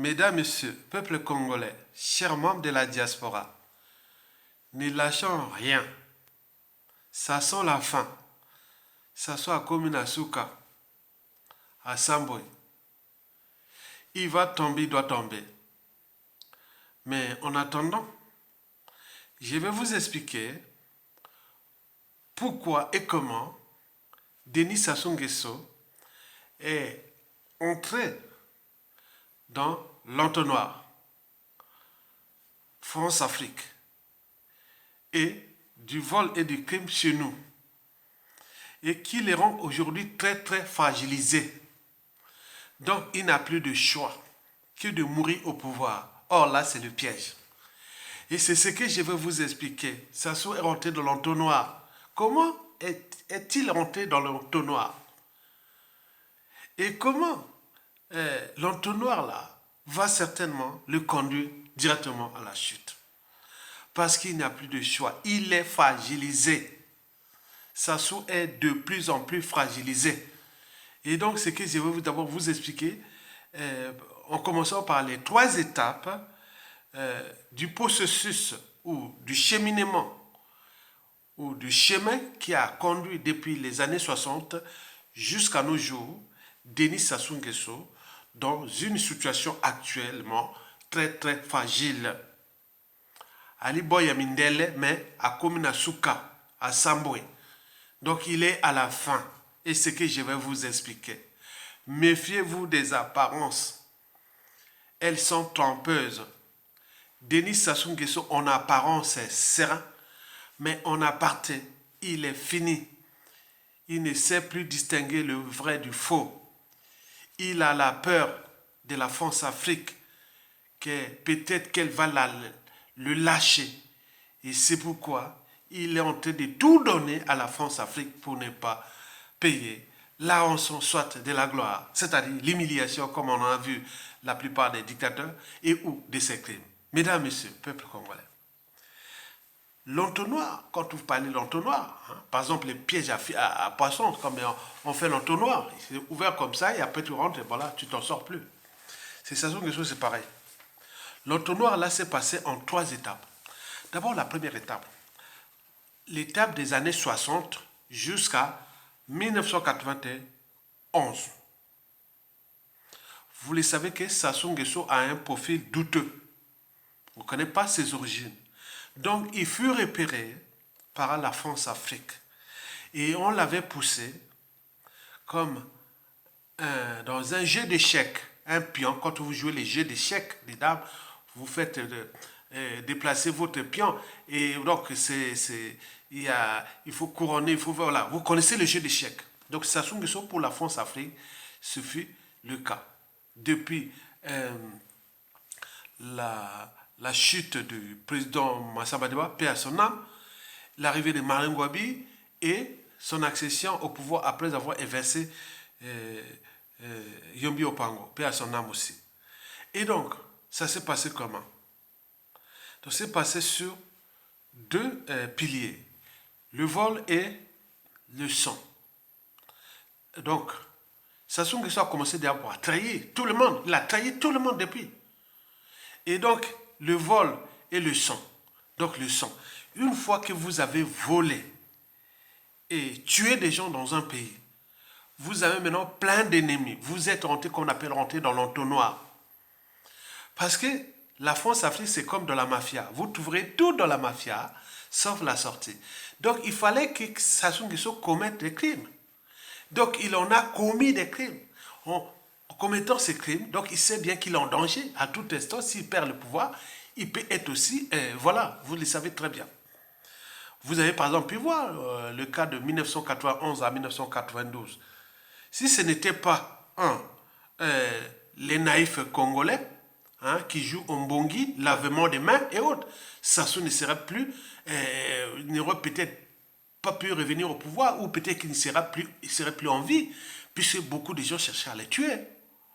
Mesdames, Messieurs, peuple congolais, chers membres de la diaspora, ne lâchons rien. Ça sent la fin. Ça soit à Kominasuka, à Samboy. Il va tomber, il doit tomber. Mais en attendant, je vais vous expliquer pourquoi et comment Denis Sassou Nguesso est entré dans l'entonnoir France-Afrique et du vol et du crime chez nous et qui les rend aujourd'hui très très fragilisés. Donc il n'a plus de choix que de mourir au pouvoir. Or là c'est le piège. Et c'est ce que je vais vous expliquer. Sassou est rentré dans l'entonnoir. Comment est-il rentré dans l'entonnoir? Et comment l'entonnoir là va certainement le conduire directement à la chute. Parce qu'il n'y a plus de choix. Il est fragilisé. Sassou est de plus en plus fragilisé. Et donc, ce que je vais d'abord vous expliquer, en commençant par les 3 étapes du processus ou du cheminement ou du chemin qui a conduit depuis les années 60 jusqu'à nos jours Denis Sassou Nguesso dans une situation actuellement très très fragile. Ali Boya Mindele, mais à Kominasuka, à Sambwe. Donc il est à la fin. Et ce que je vais vous expliquer. Méfiez-vous des apparences. Elles sont trompeuses. Denis Sassou Nguesso, en apparence, est serein, mais en aparté, il est fini. Il ne sait plus distinguer le vrai du faux. Il a la peur de la France-Afrique, que peut-être qu'elle va le lâcher. Et c'est pourquoi il est en train de tout donner à la France-Afrique pour ne pas payer la rançon soit de la gloire, c'est-à-dire l'humiliation comme on a vu la plupart des dictateurs et ou de ces crimes. Mesdames, Messieurs, peuple congolais, l'entonnoir, quand vous parlez de l'entonnoir, par exemple les pièges à poissons, comme on fait l'entonnoir, c'est ouvert comme ça et après tu rentres et voilà, tu t'en sors plus. C'est Sassou Nguesso, c'est pareil. L'entonnoir là s'est passé en 3 étapes. D'abord la première étape, l'étape des années 60 jusqu'à 1991. Vous le savez que Sassou Nguesso a un profil douteux. On ne connaît pas ses origines. Donc il fut repéré par la France-Afrique. Et on l'avait poussé comme dans un jeu d'échecs, un pion. Quand vous jouez les jeux d'échecs des dames, vous faites déplacer votre pion. Et donc il faut couronner, voilà. Vous connaissez le jeu d'échecs. Donc Sassou Nguesso pour la France-Afrique, ce fut le cas. Depuis la chute du président Massamba Deba, paix à son âme, l'arrivée de Marlin Ngouabi et son accession au pouvoir après avoir inversé Yombi Opango, paix à son âme aussi. Et donc, ça s'est passé comment? Donc, c'est passé sur 2 piliers, le vol et le son. Donc, Sassou Nguesso a commencé d'abord à trahir tout le monde. Il a trahi tout le monde depuis. Et donc, le vol et le son. Donc, le son. Une fois que vous avez volé et tué des gens dans un pays, vous avez maintenant plein d'ennemis. Vous êtes rentré, qu'on appelle rentrer dans l'entonnoir. Parce que la France-Afrique, c'est comme de la mafia. Vous trouverez tout dans la mafia, sauf la sortie. Donc, il fallait que Sassou Nguesso commette des crimes. Donc, il en a commis des crimes. En commettant ces crimes, donc il sait bien qu'il est en danger. À tout instant, s'il perd le pouvoir, il peut être aussi, voilà, vous le savez très bien. Vous avez par exemple pu voir le cas de 1991 à 1992. Si ce n'était pas, les naïfs congolais, qui jouent au mbongi, lavement des mains et autres, Sassou ne serait plus, n'aurait peut-être pas pu revenir au pouvoir, ou peut-être qu'il ne serait plus en vie, puisque beaucoup de gens cherchaient à les tuer.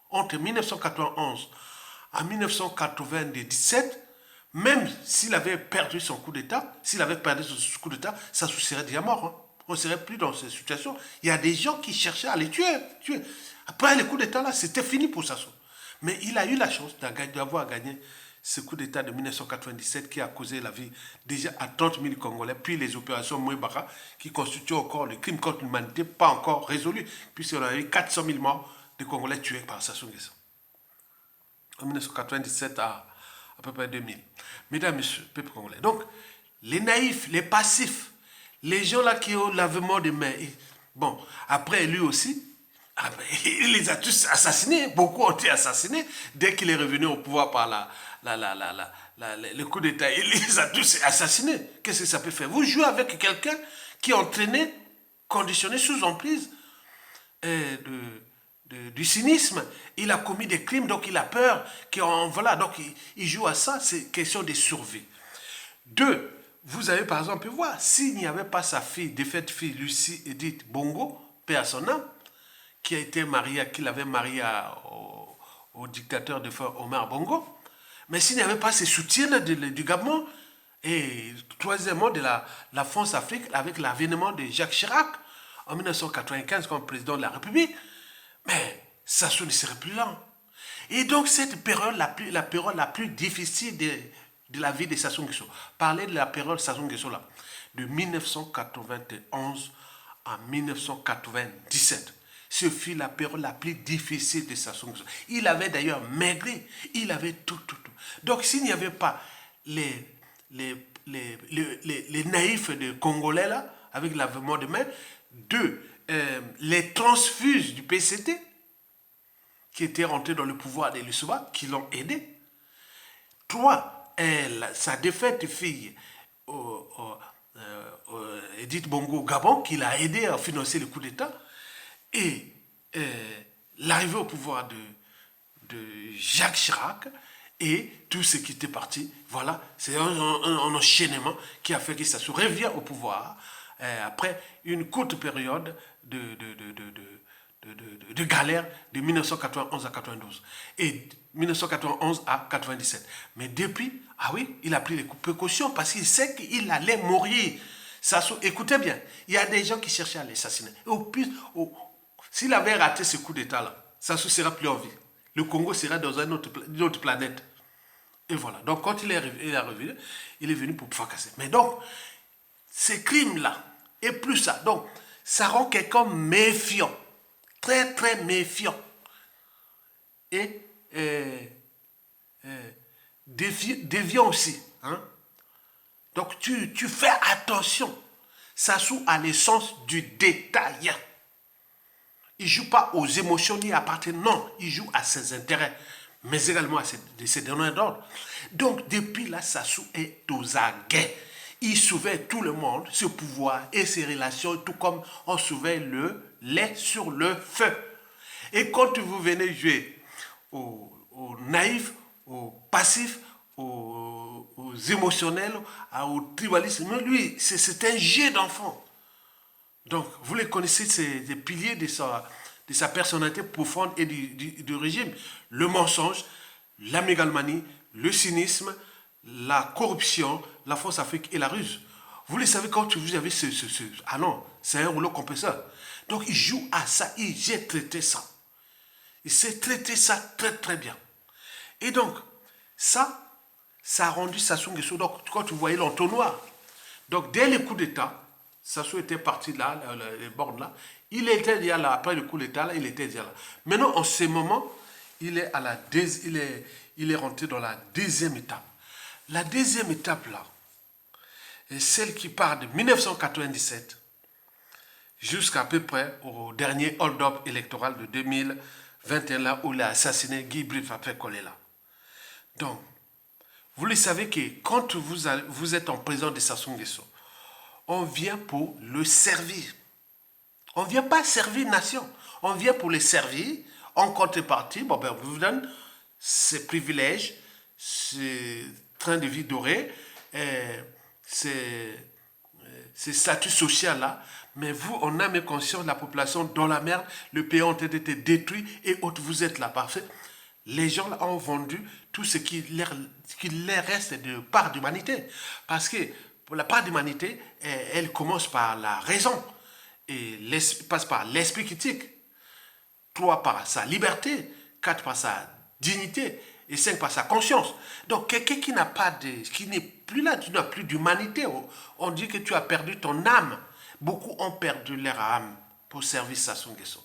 Entre 1991 à 1997, même s'il avait perdu son coup d'État, Sassou serait déjà mort. On ne serait plus dans cette situation. Il y a des gens qui cherchaient à les tuer. Après les coups d'État, là, c'était fini pour Sassou. Mais il a eu la chance d'avoir gagné ce coup d'État de 1997 qui a causé la vie déjà à 30 000 Congolais, puis les opérations Mouébara qui constituent encore le crime contre l'humanité, pas encore résolu, puisqu'on a eu 400 000 morts de Congolais tués par Sassou Nguesso. En 1997 à peu près 2000. Mesdames, Messieurs, peuple congolais. Donc, les naïfs, les passifs, les gens là qui ont lavement de mains, bon, après lui aussi, il les a tous assassinés. Beaucoup ont été assassinés dès qu'il est revenu au pouvoir par le coup d'État. Il les a tous assassinés. Qu'est-ce que ça peut faire? Vous jouez avec quelqu'un qui est entraîné, conditionné sous emprise du cynisme. Il a commis des crimes, donc il a peur. Voilà, donc il joue à ça. C'est question de survie. Deux, vous avez par exemple pu voir, s'il n'y avait pas sa fille, défunte fille, Lucie Edith Bongo, paix à son âme, qu'il avait marié au dictateur de feu Omar Bongo, mais s'il n'y avait pas ses soutiens du Gabon, et troisièmement de la France-Afrique, avec l'avènement de Jacques Chirac, en 1995 comme président de la République, mais Sassou ne serait plus là. Et donc cette période, la période la plus difficile de la vie de Sassou Nguesso, parler de la période Sassou Nguesso là, de 1991 à 1997. Ce fut la période la plus difficile de Sassou Nguesso. Il avait d'ailleurs maigri, il avait tout. Donc s'il n'y avait pas les naïfs de Congolais là, avec l'avènement de main, les transfuges du PCT, qui étaient rentrés dans le pouvoir de Lussoba, qui l'ont aidé. 3, sa défunte fille, Edith Bongo Gabon, qui l'a aidé à financer le coup d'État, et l'arrivée au pouvoir de Jacques Chirac, et tout ce qui était parti, voilà, c'est un enchaînement qui a fait que ça se revient au pouvoir après une courte période de galère de 1991 à 92 et 1991 à 97. Mais depuis, il a pris les précautions parce qu'il sait qu'il allait mourir. Écoutez bien, il y a des gens qui cherchaient à l'assassiner. S'il avait raté ce coup d'État-là, Sassou ne sera plus en vie. Le Congo sera dans une autre planète. Et voilà. Donc, quand il est revenu, il est venu pour fracasser. Mais donc, ces crimes-là, et plus ça, donc, ça rend quelqu'un méfiant. Très, très méfiant. Et déviant aussi. Hein? Donc, tu fais attention. Sassou a le sens du détail. Il ne joue pas aux émotions ni à partir. Non, il joue à ses intérêts, mais également à ses donneurs d'ordre. Donc, depuis là, Sassou est aux aguets. Il surveille tout le monde, ce pouvoir et ses relations, tout comme on surveille le lait sur le feu. Et quand vous venez jouer aux naïfs, aux passifs, aux émotionnels, au tribalisme, lui, c'est un jet d'enfant. Donc, vous les connaissez, c'est des piliers de sa personnalité profonde et du régime. Le mensonge, la mégalomanie, le cynisme, la corruption, la force afrique et la ruse. Vous le savez quand vous avez ah non, c'est un rouleau compresseur. Donc, il joue à ça, il sait traiter ça. Il sait traiter ça très très bien. Et donc, ça a rendu Sassou Nguesso, donc quand vous voyez l'entonnoir, donc dès le coup d'État, Sassou était parti là, les bornes là. Il était déjà là, après le coup d'État, là, il était déjà là. Maintenant, en ce moment, il est rentré dans la deuxième étape. La deuxième étape là, est celle qui part de 1997 jusqu'à peu près au dernier hold-up électoral de 2021 là, où il a assassiné Guy Brief après Kolela. Donc, vous le savez que quand vous êtes en présence de Sassou Nguesso, on vient pour le servir. On ne vient pas servir nation. On vient pour le servir. En contrepartie, on vous donne ses privilèges, ses trains de vie dorés, ces statuts sociaux là. Mais vous, on a mis conscience de la population dans la merde. Le pays a été détruit et autres, vous êtes là. Parfait. Les gens là ont vendu tout ce qui leur reste de part d'humanité. Parce que pour la part d'humanité, elle commence par la raison et passe par l'esprit critique, 3 par sa liberté, 4 par sa dignité et 5 par sa conscience. Donc quelqu'un qui n'a pas qui n'est plus là, tu n'as plus d'humanité. On dit que tu as perdu ton âme. Beaucoup ont perdu leur âme pour servir Sassou Nguesso.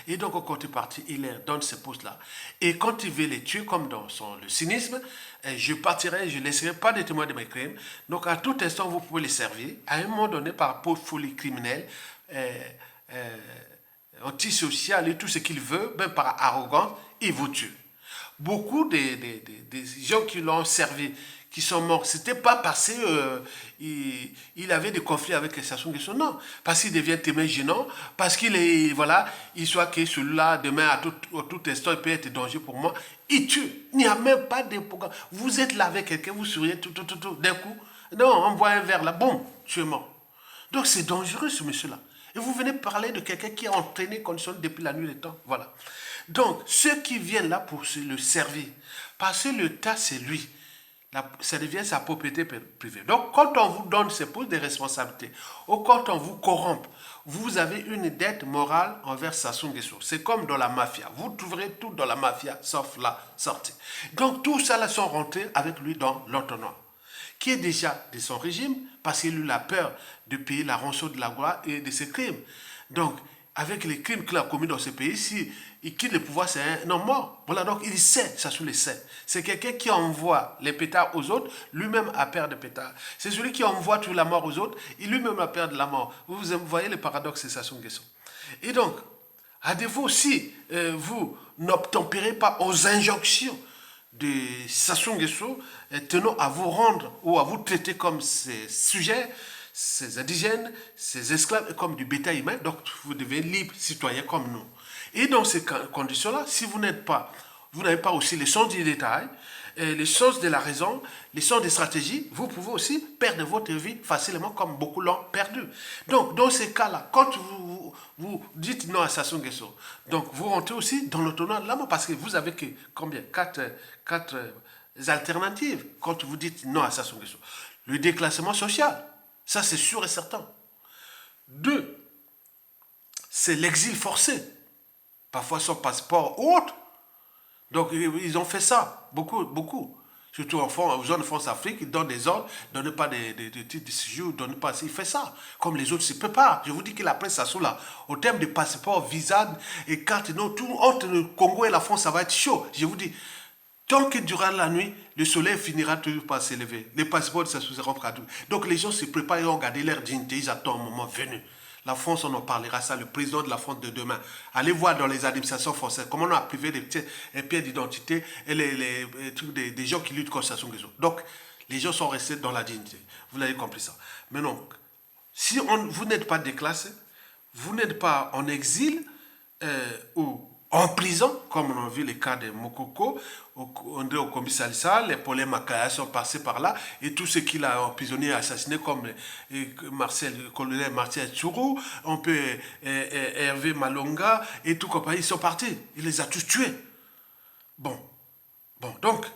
Et donc, quand il est parti, il leur donne ces postes-là. Et quand il veut les tuer, comme dans le cynisme, je partirai, je ne laisserai pas de témoins de mes crimes. Donc, à tout instant, vous pouvez les servir. À un moment donné, par folie criminelle, antisocial et tout ce qu'il veut, même par arrogance, il vous tue. Beaucoup des gens qui l'ont servi, qui sont morts, c'était pas parce qu'il avait des conflits avec Sassou Nguesso, non. Parce qu'il devient témoin gênant, parce qu'il est, voilà, il soit que celui-là, demain, à tout instant, il peut être danger pour moi. Il tue. Il n'y a même pas de programme. Vous êtes là avec quelqu'un, vous souriez, tout, d'un coup. Non, on voit un verre là, boum, tu es mort. Donc c'est dangereux ce monsieur-là. Et vous venez parler de quelqu'un qui est entraîné, conditionné depuis la nuit des temps. Voilà. Donc, ceux qui viennent là pour le servir, parce que le tas, c'est lui. Ça devient sa propriété privée. Donc, quand on vous donne ces postes de responsabilité, ou quand on vous corrompt, vous avez une dette morale envers Sassou Nguesso. C'est comme dans la mafia. Vous trouverez tout dans la mafia, sauf la sortie. Donc, tout ça, là, sont rentrés avec lui dans l'entonnoir, qui est déjà de son régime, parce qu'il a eu la peur de payer la rançon de la gloire et de ses crimes. Donc, avec les crimes qu'il a commis dans ce pays, si il quitte le pouvoir, c'est un homme mort. Voilà, donc il sait, Sassou le sait. C'est quelqu'un qui envoie les pétards aux autres, lui-même a peur de pétards. C'est celui qui envoie toute la mort aux autres, il lui-même a peur de la mort. Vous voyez le paradoxe, c'est Sassou Nguesso. Et donc, à défaut, si vous n'obtempérez pas aux injonctions de Sassou Nguesso, tenant à vous rendre ou à vous traiter comme ces sujets, ces indigènes, ces esclaves, comme du bétail humain, donc vous devez être libre, citoyen comme nous. Et dans ces conditions-là, si vous n'avez pas aussi les sens du détail, les sens de la raison, les sens des stratégies, vous pouvez aussi perdre votre vie facilement comme beaucoup l'ont perdu. Donc, dans ces cas-là, quand vous dites non à Sassou Nguesso, donc vous rentrez aussi dans l'autonomie de la mort parce que vous avez que combien? Quatre alternatives quand vous dites non à Sassou Nguesso. Le déclassement social, ça c'est sûr et certain. 2, c'est l'exil forcé. Parfois sans passeport ou autre. Donc ils ont fait ça, beaucoup. Surtout aux zones de France-Afrique, ils donnent des ordres, ne donnent pas des titres de séjour, ne donnent pas. Il fait ça. Comme les autres, il ne peut pas. Je vous dis que la presse, ça sous là. Au terme de passeport, visa et carte, tout entre le Congo et la France, ça va être chaud. Je vous dis, tant que durant la nuit, le soleil finira toujours par s'élever. Les passeports, ça se seront traduits. Donc les gens se préparent, ils ont gardé leur dignité, ils attendent un moment venu. La France, on en parlera ça, le président de la France de demain. Allez voir dans les administrations françaises comment on a privé des pièces d'identité et les trucs des gens qui luttent contre Sassou Nguesso. Donc, les gens sont restés dans la dignité. Vous l'avez compris ça. Mais non, si vous n'êtes pas déclassé, vous n'êtes pas en exil ou en prison, comme on a vu les cas de Mokoko, André Okombi-Salissa, les Paulin Makaya sont passés par là, et tous ceux qu'il a emprisonnés et assassinés, comme le colonel Martial Tsuru, on peut Hervé Malonga, et tout compagnie, ils sont partis. Il les a tous tués. Bon, donc,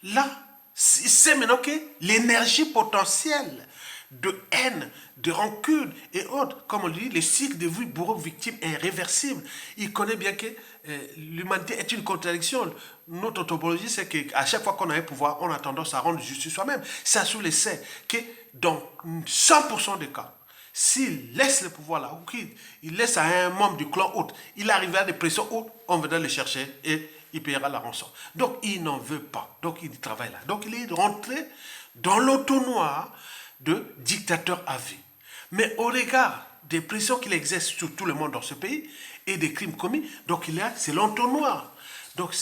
là, c'est maintenant que l'énergie potentielle de haine, de rancune et autres, comme on dit, le cycle de vie bourreau-victime est réversible. Il connaît bien que l'humanité est une contradiction. Notre anthropologie, c'est qu'à chaque fois qu'on a un pouvoir, on a tendance à rendre justice soi-même. Sassou le sait que dans 100% des cas, s'il laisse le pouvoir là, ou qu'il laisse à un membre du clan autre, il arrivera à des pressions autres, on viendra le chercher et il paiera la rançon. Donc il n'en veut pas. Donc il travaille là. Donc il est rentré dans l'auto-noir de dictateur à vie. Mais au regard des pressions qu'il exerce sur tout le monde dans ce pays et des crimes commis, donc c'est l'entonnoir. Donc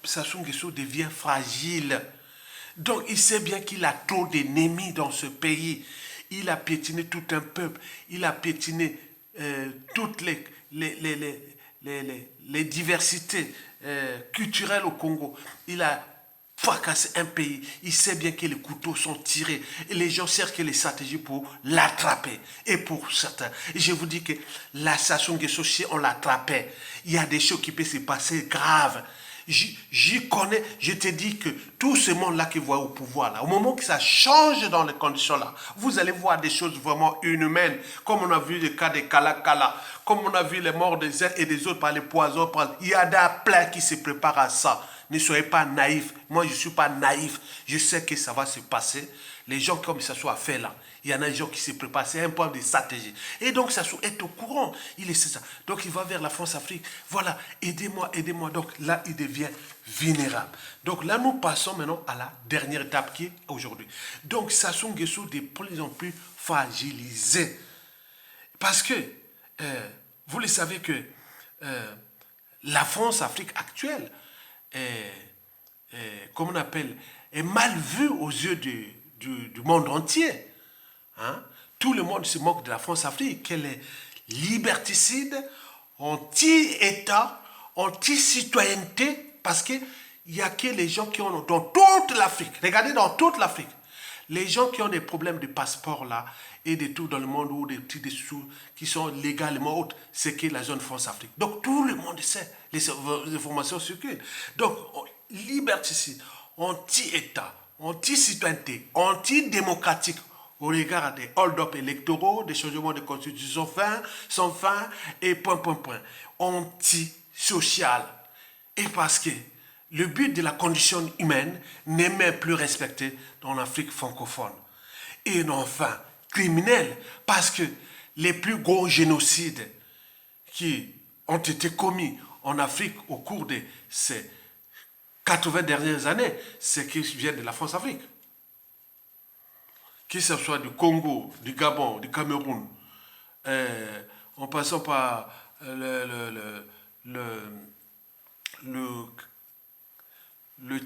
Sassou Nguesso devient fragile. Donc il sait bien qu'il a trop d'ennemis dans ce pays. Il a piétiné tout un peuple. Il a piétiné toutes les diversités culturelles au Congo. Il a fracasser un pays, il sait bien que les couteaux sont tirés et les gens cherchent les stratégies pour l'attraper. Et pour certains, et je vous dis que la Sassou Nguesso, si on l'attrapait, il y a des choses qui peuvent se passer graves. J'y connais, je te dis que tout ce monde-là qui voit au pouvoir, là, au moment que ça change dans les conditions-là, vous allez voir des choses vraiment inhumaines, comme on a vu le cas de Kala, comme on a vu les morts des uns et des autres par les poisons. Il y a des plans qui se préparent à ça. ne soyez pas naïfs. Moi, je ne suis pas naïf. Je sais que ça va se passer. Les gens comme ça soit fait là, il y en a des gens qui se préparent. C'est un point de stratégie. Et donc, ça est au courant. Il est ça. Donc, il va vers la France-Afrique. Voilà, aidez-moi, aidez-moi. Donc, là, il devient vulnérable. Donc, là, nous passons maintenant à la dernière étape qui est aujourd'hui. Donc, Sassou Nguesso de plus en plus fragilisé. Parce que, vous le savez que la France-Afrique actuelle comment on appelle, est mal vue aux yeux du monde entier. Hein? Tout le monde se moque de la France-Afrique, qu'elle est liberticide, anti-État, anti-citoyenneté, parce qu'il n'y a que les gens qui ont dans toute l'Afrique, regardez dans toute l'Afrique, les gens qui ont des problèmes de passeport là, et de tout dans le monde, ou des petits dessous qui sont légalement autres, c'est que la zone France-Afrique. Donc tout le monde sait, les informations circulent. Donc, liberticide, anti-État, anti-citoyenneté, anti-démocratique, au regard des hold-up électoraux, des changements de constitution sans fin, et point. Anti-social. Et parce que le but de la condition humaine n'est même plus respecté dans l'Afrique francophone. Et enfin, criminel, parce que les plus gros génocides qui ont été commis en Afrique au cours de ces 80 dernières années, c'est qui viennent de la France-Afrique. Que ce soit du Congo, du Gabon, du Cameroun, en passant par le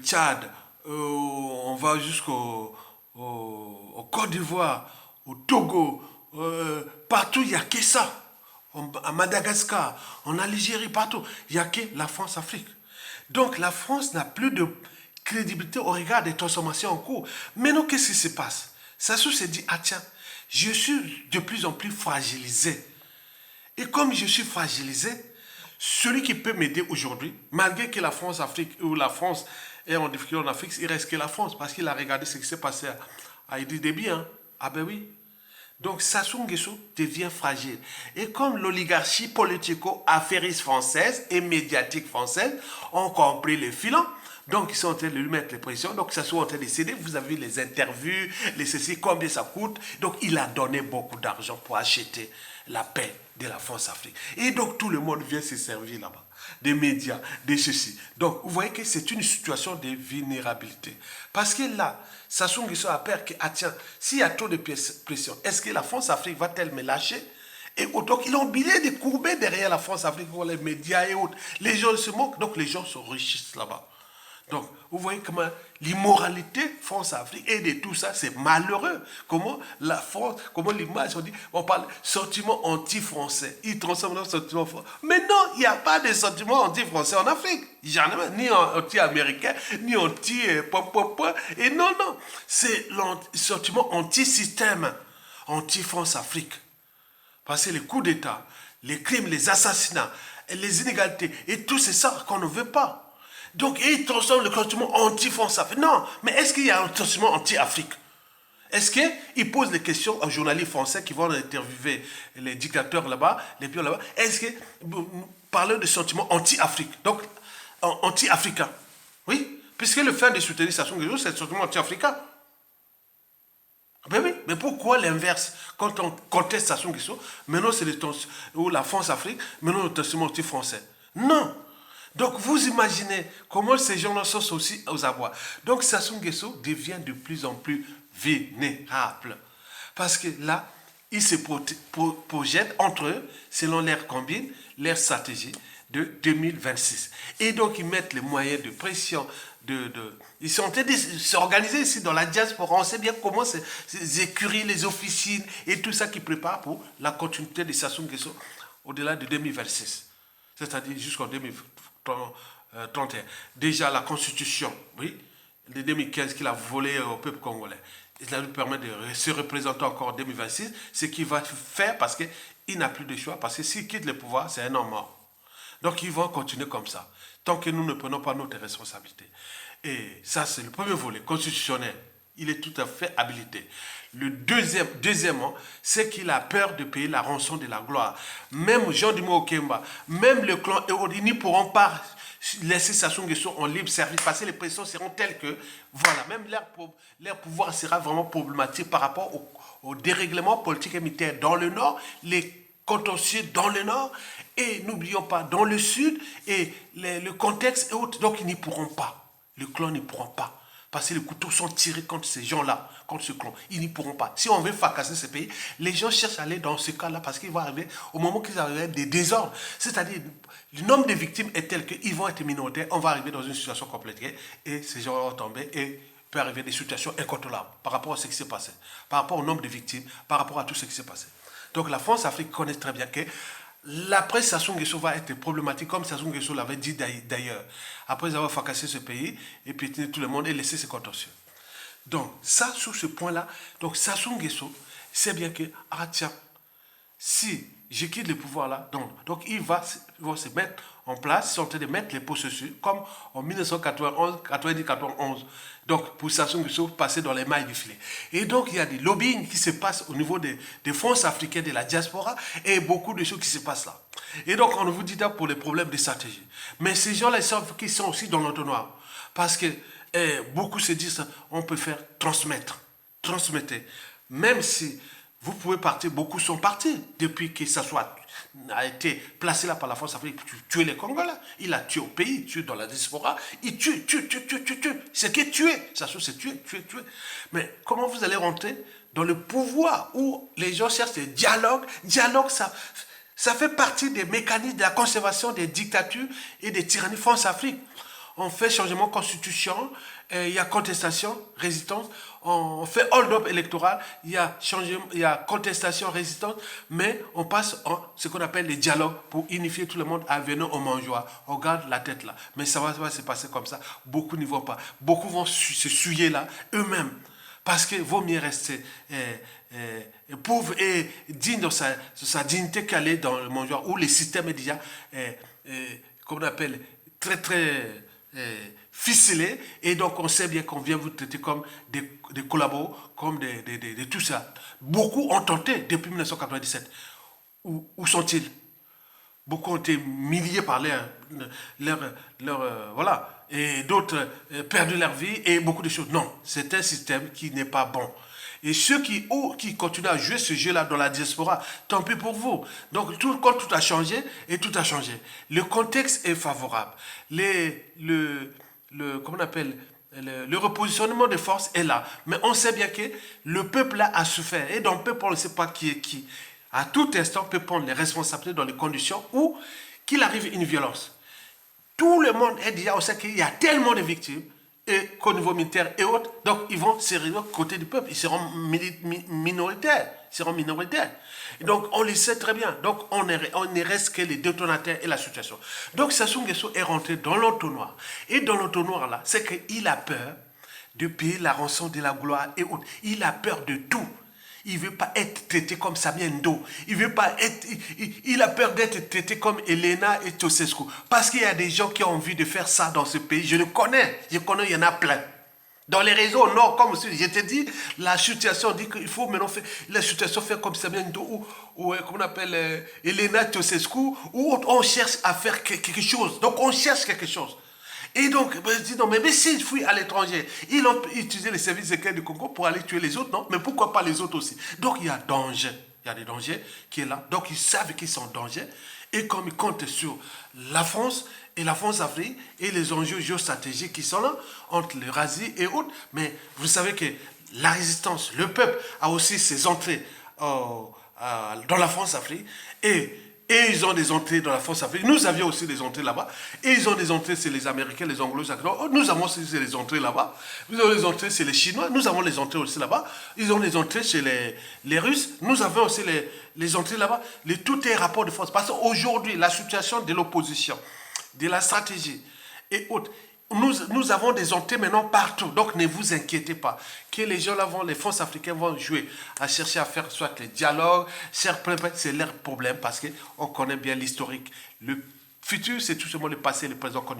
Tchad, on va jusqu'au Côte d'Ivoire, au Togo, partout il n'y a que ça. À Madagascar, en Algérie, partout, il n'y a que la France-Afrique. Donc la France n'a plus de crédibilité au regard des transformations en cours. Maintenant, qu'est-ce qui se passe? Sassou s'est dit, ah tiens, je suis de plus en plus fragilisé. Et comme je suis fragilisé, celui qui peut m'aider aujourd'hui, malgré que la France-Afrique, ou la France est en difficulté en Afrique, il reste que la France, parce qu'il a regardé ce qui s'est passé à Idriss Déby. Hein. Ah ben oui. Donc Sassou Nguesso devient fragile. Et comme l'oligarchie politico-affairiste française et médiatique française ont compris le filon, donc ils sont en train de lui mettre les pressions, donc Sassou est en train de céder, vous avez vu les interviews, les ceci, combien ça coûte. Donc il a donné beaucoup d'argent pour acheter la paix de la France-Afrique. Et donc tout le monde vient se servir là-bas, des médias, des ceci. Donc vous voyez que c'est une situation de vulnérabilité. Parce que là, Sassou Nguesso a peur que, ah tiens, s'il y a trop de pression, est-ce que la France-Afrique va-t-elle me lâcher? Et donc ils ont oublié de courber derrière la France-Afrique pour les médias et autres. Les gens se moquent, donc les gens s'enrichissent là-bas. Donc, vous voyez comment l'immoralité France-Afrique et de tout ça, c'est malheureux. Comment la France, comment l'image, on parle sentiment anti-français. Ils transforment le sentiment français. Mais non, il n'y a pas de sentiment anti-français en Afrique. Jamais, ni anti-américain, ni anti Et non, c'est le sentiment anti-système, anti-France-Afrique. Parce que les coups d'État, les crimes, les assassinats, les inégalités, et tout c'est ça qu'on ne veut pas. Donc, ils transforment le sentiment anti-France-Afrique. Non, mais est-ce qu'il y a un sentiment anti-Afrique? Est-ce qu'ils posent des questions aux journalistes français qui vont interviewer les dictateurs là-bas, les pions là-bas? Est-ce que vous parlez de sentiment anti-Afrique? Donc, anti-africain. Oui, puisque le fait de soutenir Sassou Nguesso, c'est le sentiment anti-africain. Ben oui, mais pourquoi l'inverse? Quand on conteste Sassou Nguesso, maintenant c'est la France-Afrique, maintenant le sentiment anti-français. Non. Donc vous imaginez comment ces gens-là sont aussi aux abois. Donc Sassou Nguesso devient de plus en plus vulnérable. Parce que là, ils se projettent entre eux, selon leur combine, leur stratégie de 2026. Et donc ils mettent les moyens de pression, ils sont en train de s'organiser ici dans la diaspora. On sait bien comment ces écuries, les officines et tout ça qui préparent pour la continuité de Sassou Nguesso au-delà de 2026. C'est-à-dire jusqu'en 2031. Déjà la constitution, oui, de 2015 qu'il a volé au peuple congolais. Ça lui permet de se représenter encore en 2026, ce qu'il va faire parce qu'il n'a plus de choix, parce que s'il quitte le pouvoir, c'est un homme mort. Donc ils vont continuer comme ça, tant que nous ne prenons pas notre responsabilité. Et ça, c'est le premier volet constitutionnel. Il est tout à fait habilité. Deuxièmement, c'est qu'il a peur de payer la rançon de la gloire. Même Jean Dimo Okemba, même le clan Eod, ils ne pourront pas laisser Sassou Nguesso en libre service parce que les pressions seront telles que, voilà, même leur pouvoir sera vraiment problématique par rapport au dérèglement politique et militaire dans le Nord, les contentieux dans le Nord, et n'oublions pas dans le Sud, et le contexte et autres. Donc ils n'y pourront pas. Le clan n'y pourront pas. Parce que les couteaux sont tirés contre ces gens-là, contre ce clan. Ils n'y pourront pas. Si on veut fracasser ce pays, les gens cherchent à aller dans ce cas-là parce qu'il va arriver, au moment qu'ils arrivent, des désordres. C'est-à-dire, le nombre de victimes est tel qu'ils vont être minoritaires. On va arriver dans une situation compliquée et ces gens vont tomber et peut arriver des situations incontrôlables par rapport à ce qui s'est passé, par rapport au nombre de victimes, par rapport à tout ce qui s'est passé. Donc la France-Afrique connaît très bien que l'après Sassou Nguesso va être problématique, comme Sassou Nguesso l'avait dit d'ailleurs, après avoir fracassé ce pays et piétiner tout le monde et laisser ses contentieux. Donc, ça, sur ce point-là, donc Sassou Nguesso sait bien que, ah tiens, si je quitte le pouvoir là, donc il va se mettre en place, ils sont en train de mettre les processus, comme en 1991, 90-91. Donc, pour Sassou Nguesso, passer dans les mailles du filet. Et donc, il y a des lobbying qui se passent au niveau des fonds africains, de la diaspora, et beaucoup de choses qui se passent là. Et donc, on vous dit là pour les problèmes de stratégie. Mais ces gens-là, ils savent qu'ils sont aussi dans l'entonnoir. Parce que beaucoup se disent, on peut faire transmettre. Même si vous pouvez partir, beaucoup sont partis depuis que ça a été placé là par la France africaine pour tuer les Congolais. Il a tué au pays, tué dans la diaspora. Il tue. C'est qui tuer. Ça c'est tuer. Mais comment vous allez rentrer dans le pouvoir où les gens cherchent des dialogues? Dialogue, ça fait partie des mécanismes de la conservation des dictatures et des tyrannies France-Afrique. On fait changement de constitution, il y a contestation, résistance, on fait hold-up électoral, il y a contestation, résistance, mais on passe en ce qu'on appelle les dialogues pour unifier tout le monde à venir au mangeoire. On garde la tête là, mais ça va se passer comme ça. Beaucoup n'y vont pas. Beaucoup vont se souiller là eux-mêmes. Parce qu'il vaut mieux rester pauvre et digne de sa dignité qu'aller dans le mangeoire où le système est déjà, comme on appelle, très ficelé, et donc on sait bien qu'on vient vous traiter comme des collabos, comme de tout ça. Beaucoup ont tenté depuis 1997. Où sont-ils? Beaucoup ont été milliers par voilà, et d'autres perdu leur vie et beaucoup de choses. Non, c'est un système qui n'est pas bon. Et ceux qui continuent à jouer ce jeu-là dans la diaspora, tant pis pour vous. Donc, quand tout a changé, et tout a changé. Le contexte est favorable. Comment on appelle, le repositionnement des forces est là. Mais on sait bien que le peuple là a souffert. Et dans le peuple, on ne sait pas qui est qui. À tout instant, peut prendre les responsabilités dans les conditions où qu'il arrive une violence. Tout le monde est déjà, on sait qu'il y a tellement de victimes, et qu'au niveau militaire et autres, donc ils vont se réunir côté du peuple, ils seront minoritaires. Et donc on le sait très bien, donc on ne reste que les détonateurs et la situation. Donc Sassou Nguesso est rentré dans l'entonnoir. Et dans l'entonnoir là, c'est qu'il a peur de payer la rançon de la gloire et autres. Il a peur de tout. Il ne veut pas être traité comme Samia Ndo. Il a peur d'être traité comme Elena et Ceausescu. Parce qu'il y a des gens qui ont envie de faire ça dans ce pays. Je le connais. Il y en a plein. Dans les réseaux, non, comme je t'ai dit, la situation dit qu'il faut maintenant faire la situation faire comme Samia Ndo ou qu'on appelle Elena Ceausescu, où on cherche à faire quelque chose. Donc on cherche quelque chose. Et donc, je dis non, mais s'ils fuient à l'étranger, ils ont utilisé les services secrets du Congo pour aller tuer les autres, non? Mais pourquoi pas les autres aussi? Donc, il y a danger. Il y a des dangers qui est là. Donc, ils savent qu'ils sont en danger. Et comme ils comptent sur la France et la France-Afrique et les enjeux géostratégiques qui sont là, entre l'Eurasie et autres, mais vous savez que la résistance, le peuple a aussi ses entrées dans la France-Afrique et ils ont des entrées dans la France-Afrique. Nous avions aussi des entrées là-bas. Et ils ont des entrées chez les Américains, les Anglo-Saxons. Nous avons aussi des entrées là-bas. Nous avons des entrées chez les Chinois. Nous avons les entrées aussi là-bas. Ils ont des entrées chez les Russes. Nous avons aussi les entrées là-bas. Tout est rapport de force. Parce qu'aujourd'hui, la situation de l'opposition, de la stratégie et autres, nous avons des entrées maintenant partout. Donc ne vous inquiétez pas. Que les gens là les fonds africains vont jouer à chercher à faire soit les dialogues, c'est leur problème parce qu'on connaît bien l'historique. Le Futur, c'est tout simplement le passé, le présent qu'on.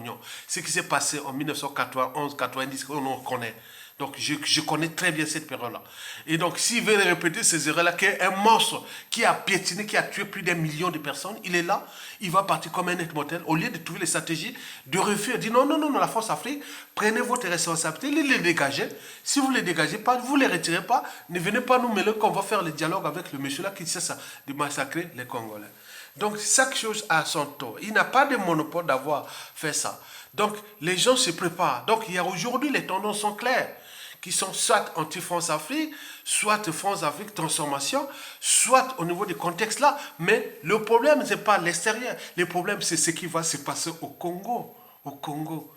Ce qui s'est passé en 1991, 90, on connaît. Donc, je connais très bien cette période-là. Et donc, s'il veut répéter ces erreurs-là, qu'un monstre qui a piétiné, qui a tué plus d'un million de personnes, il est là, il va partir comme un être mortel. Au lieu de trouver les stratégies de refuser, dire non, non, non, la force Afrique, prenez votre responsabilité, les dégagez. Si vous ne les dégagez pas, vous ne les retirez pas, ne venez pas nous mêler qu'on va faire le dialogue avec le monsieur-là qui sait ça, de massacrer les Congolais. Donc, chaque chose a son tort. Il n'a pas de monopole d'avoir fait ça. Donc, les gens se préparent. Donc, il y a aujourd'hui, les tendances sont claires, qui sont soit anti-France-Afrique, soit France-Afrique transformation, soit au niveau du contexte là. Mais le problème, ce n'est pas l'extérieur. Le problème, c'est ce qui va se passer au Congo. Au Congo.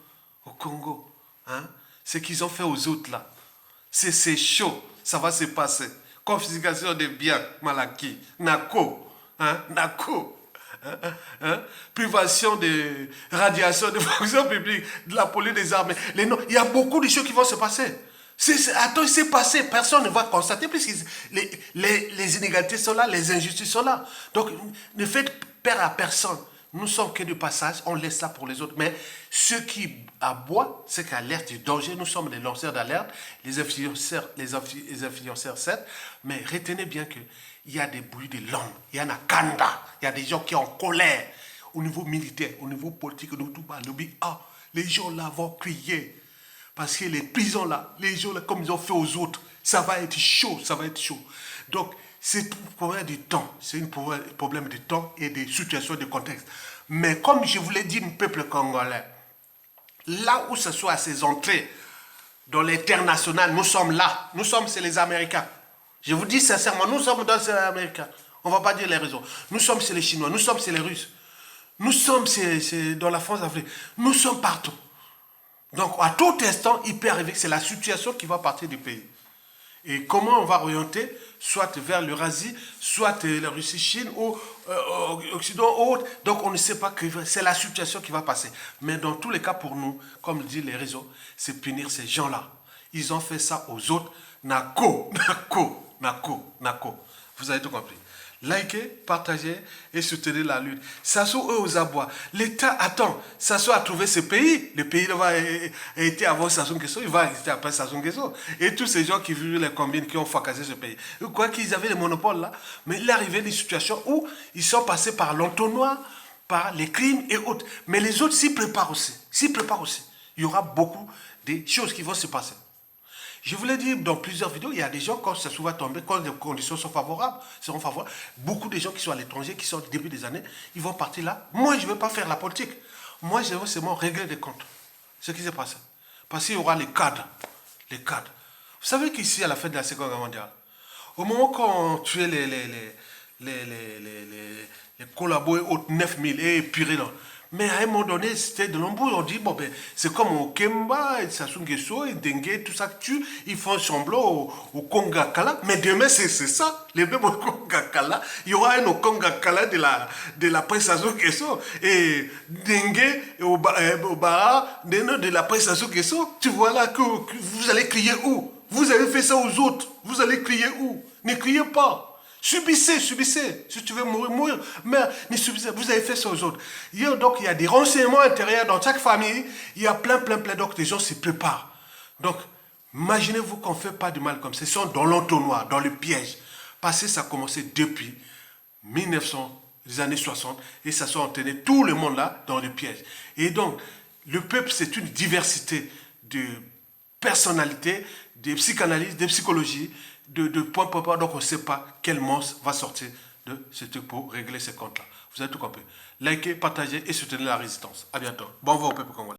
Au Congo. Hein? Ce qu'ils ont fait aux autres là. C'est chaud. Ça va se passer. Confiscation des biens mal acquis. NACO. Hein? NACO. Privation de radiation de fonction publique, de la police des armées. Il y a beaucoup de choses qui vont se passer. Attends, il s'est passé, personne ne va constater, puisque les inégalités sont là, les injustices sont là. Donc, ne faites peur à personne. Nous sommes que de passage, on laisse ça pour les autres. Mais ceux qui aboient, ceux qui alertent du danger, nous sommes les lanceurs d'alerte, les influenceurs, certes, mais retenez bien qu'il y a des bruits de langue, il y en a Kanda, il y a des gens qui sont en colère, au niveau militaire, au niveau politique, au niveau tout bas, les gens là vont crier. Parce que les prisons là, les gens là, comme ils ont fait aux autres, ça va être chaud, ça va être chaud. Donc, c'est un problème de temps. C'est un problème de temps et de situation, de contexte. Mais comme je vous l'ai dit, le peuple congolais, là où ce soit à ses entrées, dans l'international, nous sommes là. Nous sommes, c'est les Américains. Je vous dis sincèrement, nous sommes dans les Américains. On ne va pas dire les raisons. Nous sommes, c'est les Chinois. Nous sommes, c'est les Russes. Nous sommes, c'est dans la France-Afrique. Nous sommes partout. Donc, à tout instant, il peut arriver que c'est la situation qui va partir du pays. Et comment on va orienter, soit vers l'Eurasie, soit la Russie-Chine, ou Occident, ou autre. Donc, on ne sait pas que c'est la situation qui va passer. Mais dans tous les cas, pour nous, comme disent les réseaux, c'est punir ces gens-là. Ils ont fait ça aux autres. NACO, NACO, NACO, NACO. Vous avez tout compris. Likez, partagez et soutenez la lutte. Sassou, eux, aux abois. L'État attend. Sassou a trouvé ce pays. Le pays va été avant Sassou Nguesso. Il va exister après Sassou Nguesso. Et tous ces gens qui vivent les combines, qui ont fracassé ce pays. Quoi qu'ils avaient le monopole là. Mais il est arrivé des situations où ils sont passés par l'entonnoir, par les crimes et autres. Mais les autres s'y préparent aussi. S'y préparent aussi. Il y aura beaucoup de choses qui vont se passer. Je vous l'ai dit dans plusieurs vidéos, il y a des gens, quand ça va tomber, quand les conditions sont favorables, seront favorables, beaucoup de gens qui sont à l'étranger, qui sont au début des années, ils vont partir là. Moi, je ne veux pas faire la politique. Moi, je veux seulement régler des comptes. Ce qui s'est passé. Parce qu'il y aura les cadres. Les cadres. Vous savez qu'ici, à la fin de la Seconde Guerre mondiale, au moment qu'on tuait les collaborateurs autres 9000 et purés là, mais à un moment donné, c'était de nombreux, on dit, bon ben, c'est comme au Kemba, Sassou Nguesso, Dengue, tout ça que tu, ils font semblant au Conga-Kala, mais demain c'est ça, les mêmes au Conga-Kala, il y aura un au Conga-Kala de la presse Sassou Nguesso, et Dengue, au Bara, de la presse Sassou Nguesso, tu vois là que vous allez crier où? Vous avez fait ça aux autres, vous allez crier où? Ne criez pas. Subissez. Si tu veux mourir. Mais ne subissez. Vous avez fait ça aux autres. Donc, il y a des renseignements intérieurs dans chaque famille. Il y a plein. Donc, les gens se préparent. Donc, imaginez-vous qu'on ne fait pas de mal comme ça. Ils sont dans l'entonnoir, dans le piège. Parce que ça a commencé depuis 1900, les années 60. Et ça s'est entraîné tout le monde là dans le piège. Et donc, le peuple, c'est une diversité de personnalités, de psychanalyse, de psychologie, de point. Donc on ne sait pas quel monstre va sortir de ce truc pour régler ces comptes-là. Vous avez tout compris. Likez, partagez et soutenez la résistance. À bientôt. Bon vent au peuple congolais.